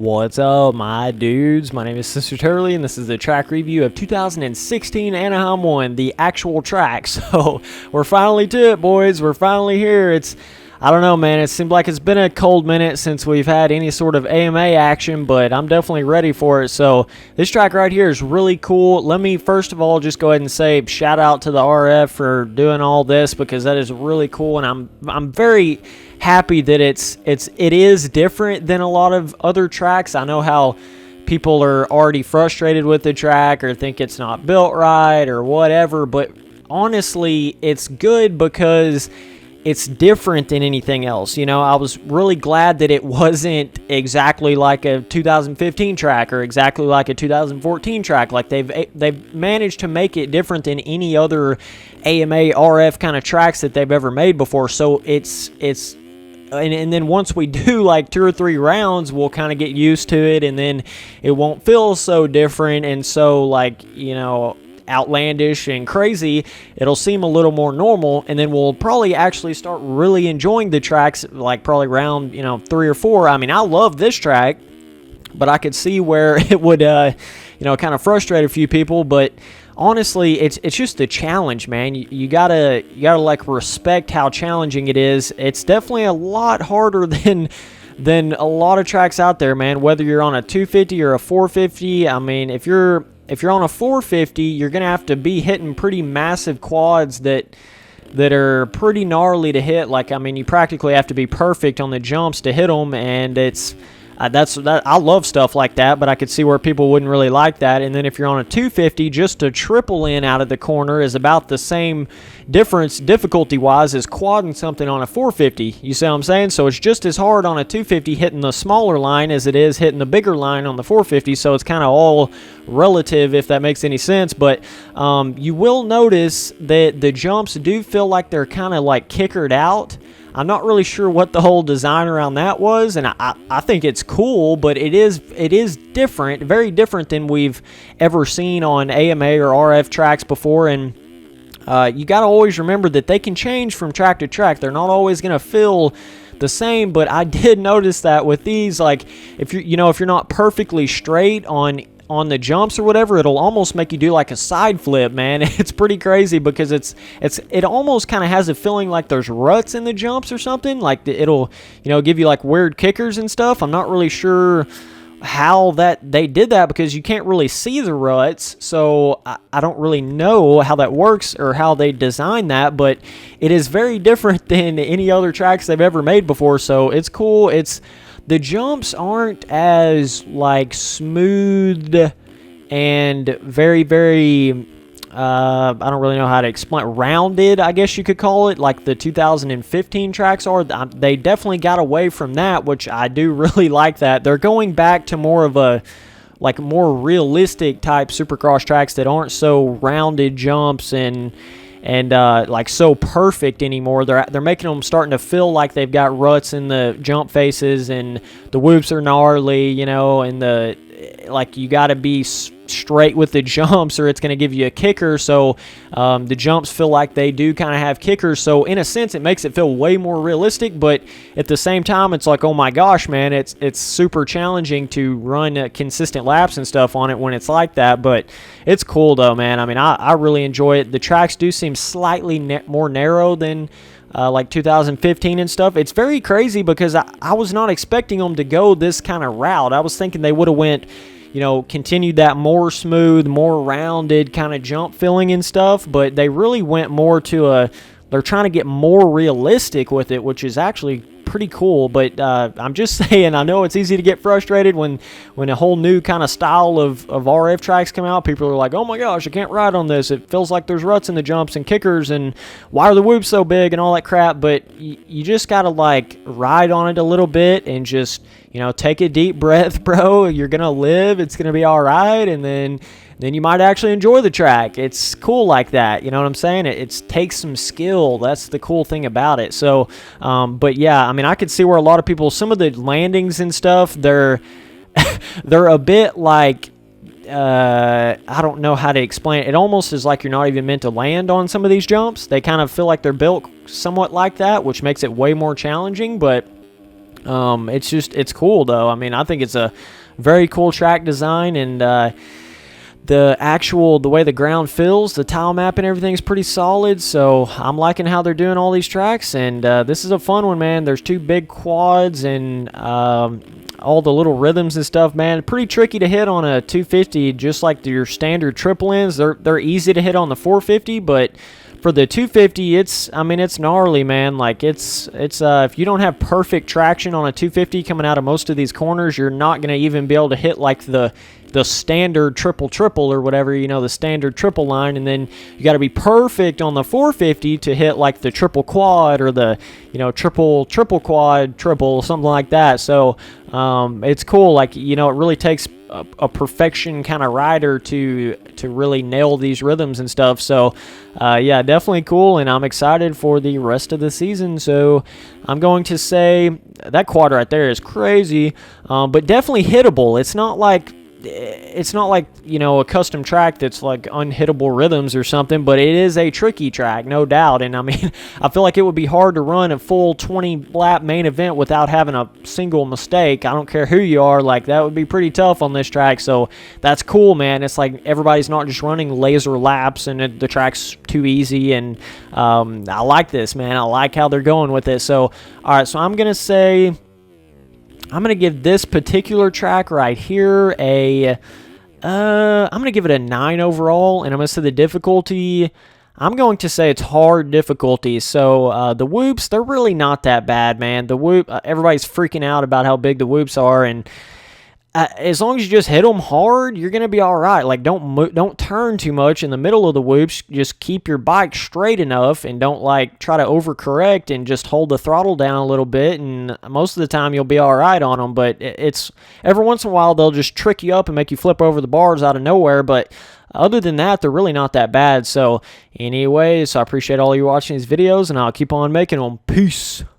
What's up, my dudes? My name is Sister Turley, and this is the track review of 2016 Anaheim 1, the actual track. So, we're finally to it, boys. We're finally here. I don't know, man. It seemed like it's been a cold minute since we've had any sort of AMA action, but I'm definitely ready for it. So, this track right here is really cool. Let me, first of all, just go ahead and say shout out to the RF for doing all this, because that is really cool, and I'm very happy that it is different than a lot of other tracks. I know how people are already frustrated with the track or think it's not built right or whatever, but honestly, it's good because it's different than anything else. You know, I was really glad that it wasn't exactly like a 2015 track or exactly like a 2014 track. Like they've managed to make it different than any other AMA RF kind of tracks that they've ever made before. So and then once we do like 2 or 3 rounds, we'll kind of get used to it, and then it won't feel so different and so, like, you know, outlandish and crazy. It'll seem a little more normal, and then we'll probably actually start really enjoying the tracks, like probably round, 3 or 4. I mean, I love this track, but I could see where it would, kind of frustrate a few people. But honestly, it's just a challenge, man. You gotta like respect how challenging it is. It's definitely a lot harder than a lot of tracks out there, man. Whether you're on a 250 or a 450, I mean, if you're on a 450, you're gonna have to be hitting pretty massive quads that are pretty gnarly to hit. Like, I mean, you practically have to be perfect on the jumps to hit them, and it's I love stuff like that, but I could see where people wouldn't really like that. And then if you're on a 250, just to triple in out of the corner is about the same difference difficulty-wise as quadding something on a 450. You see what I'm saying? So it's just as hard on a 250 hitting the smaller line as it is hitting the bigger line on the 450. So it's kind of all relative, if that makes any sense. But you will notice that the jumps do feel like they're kind of like kickered out. I'm not really sure what the whole design around that was, and I think it's cool, but it is different, very different than we've ever seen on AMA or RF tracks before. And you got to always remember that they can change from track to track. They're not always going to feel the same, but I did notice that with these, like, if you're not perfectly straight on the jumps or whatever, it'll almost make you do like a side flip, man. It's pretty crazy because it almost kind of has a feeling like there's ruts in the jumps or something. Like it'll give you like weird kickers and stuff. I'm not really sure how that they did that because you can't really see the ruts, so I don't really know how that works or how they designed that, but it is very different than any other tracks they've ever made before. So it's cool. The jumps aren't as, like, smooth and very, very, I don't really know how to explain, rounded, I guess you could call it, like the 2015 tracks are. They definitely got away from that, which I do really like that. They're going back to more of a, like, more realistic type Supercross tracks that aren't so rounded jumps and like so perfect anymore. They're making them starting to feel like they've got ruts in the jump faces, and the whoops are gnarly, and like you got to be straight with the jumps or it's going to give you a kicker. So the jumps feel like they do kind of have kickers. So in a sense, it makes it feel way more realistic, but at the same time, it's like, oh my gosh, man, it's super challenging to run consistent laps and stuff on it when it's like that. But it's cool though, man. I mean, I really enjoy it. The tracks do seem slightly more narrow than like 2015 and stuff. It's very crazy because I was not expecting them to go this kind of route. I was thinking they would have went, continued that more smooth, more rounded kind of jump feeling and stuff, but they really went more to they're trying to get more realistic with it, which is actually pretty cool. But I'm just saying, I know it's easy to get frustrated when a whole new kind of style of RF tracks come out. People are like, oh my gosh, I can't ride on this. It feels like there's ruts in the jumps and kickers, and why are the whoops so big and all that crap. But you just got to, like, ride on it a little bit and just, take a deep breath, bro. You're going to live. It's going to be all right. And then you might actually enjoy the track. It's cool like that. You know what I'm saying? It takes some skill. That's the cool thing about it. So, but yeah, I mean, I could see where a lot of people, some of the landings and stuff, they're a bit like, I don't know how to explain it. It almost is like you're not even meant to land on some of these jumps. They kind of feel like they're built somewhat like that, which makes it way more challenging. But It's cool though. I mean, I think it's a very cool track design, and the way the ground feels, the tile map and everything is pretty solid. So I'm liking how they're doing all these tracks, and this is a fun one, man. There's 2 big quads and all the little rhythms and stuff, man. Pretty tricky to hit on a 250, just like your standard triple ends. They're easy to hit on the 450, but for the 250, it's gnarly, man. Like it's if you don't have perfect traction on a 250 coming out of most of these corners, you're not gonna even be able to hit like the standard triple or whatever, the standard triple line, and then you got to be perfect on the 450 to hit like the triple quad or the triple quad triple, something like that. So it's cool. Like it really takes a perfection kind of rider to really nail these rhythms and stuff. So yeah, definitely cool, and I'm excited for the rest of the season. So I'm going to say that quad right there is crazy, but definitely hittable. It's not like a custom track that's like unhittable rhythms or something, but it is a tricky track, no doubt. And I mean, I feel like it would be hard to run a full 20-lap main event without having a single mistake. I don't care who you are, like that would be pretty tough on this track. So that's cool, man. It's like everybody's not just running laser laps and the track's too easy. And I like this, man. I like how they're going with it. So all right, so I'm gonna give this particular track right here I'm going to give it a 9 overall, and I'm going to say the difficulty, I'm going to say it's hard difficulty. So the whoops, they're really not that bad, man. The whoop, everybody's freaking out about how big the whoops are, and as long as you just hit them hard, you're gonna be all right. Like don't turn too much in the middle of the whoops. Just keep your bike straight enough, and don't like try to overcorrect and just hold the throttle down a little bit. And most of the time you'll be all right on them. But it's every once in a while they'll just trick you up and make you flip over the bars out of nowhere. But other than that, they're really not that bad. So anyways, I appreciate all you watching these videos, and I'll keep on making them. Peace.